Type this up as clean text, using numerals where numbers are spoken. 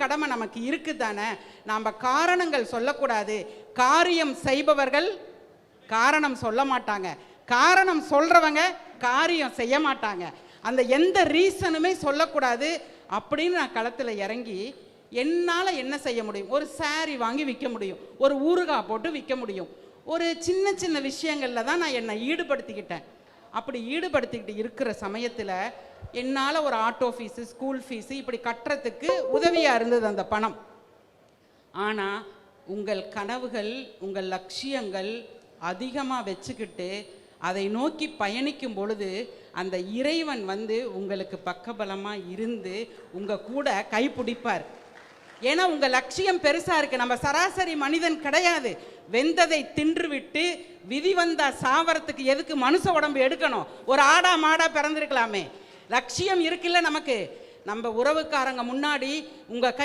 கடமை நமக்கு இருக்கு தானே. நாம் காரணங்கள் சொல்லக்கூடாது. காரியம் செய்பவர்கள் காரணம் சொல்ல மாட்டாங்க, காரணம் சொல்றவங்க காரியம் செய்ய மாட்டாங்க. அந்த எந்த ரீசனுமே சொல்லக்கூடாது அப்படின்னு நான் களத்தில் இறங்கி என்னால் என்ன செய்ய முடியும்? ஒரு சாரி வாங்கி விற்க முடியும், ஒரு ஊறுகாய் போட்டு விற்க முடியும். ஒரு சின்ன சின்ன விஷயங்களில் தான் நான் என்னை ஈடுபடுத்திக்கிட்டேன். அப்படி ஈடுபடுத்திக்கிட்டு இருக்கிற சமயத்தில் என்னால் ஒரு ஆட்டோ ஃபீஸு, ஸ்கூல் ஃபீஸு இப்படி கட்டுறதுக்கு உதவியாக இருந்தது அந்த பணம். ஆனால் உங்கள் கனவுகள், உங்கள் லட்சியங்கள் அதிகமாக வச்சுக்கிட்டு அதை நோக்கி பயணிக்கும் பொழுது அந்த இறைவன் வந்து உங்களுக்கு பக்கபலமாக இருந்து உங்கள் கூட கைப்பிடிப்பார். ஏன்னா உங்கள் லட்சியம் பெருசாக இருக்குது. நம்ம சராசரி மனிதன் கிடையாது. வெந்ததை தின்றுவிட்டு விதி வந்தா சாவரத்துக்கு எதுக்கு மனுஷ உடம்பு எடுக்கணும்? ஒரு ஆடா மாடா பிறந்திருக்கலாமே. லட்சியம் இருக்குல்ல நமக்கு. நம்ம உறவுக்காரங்க முன்னாடி உங்கள் கை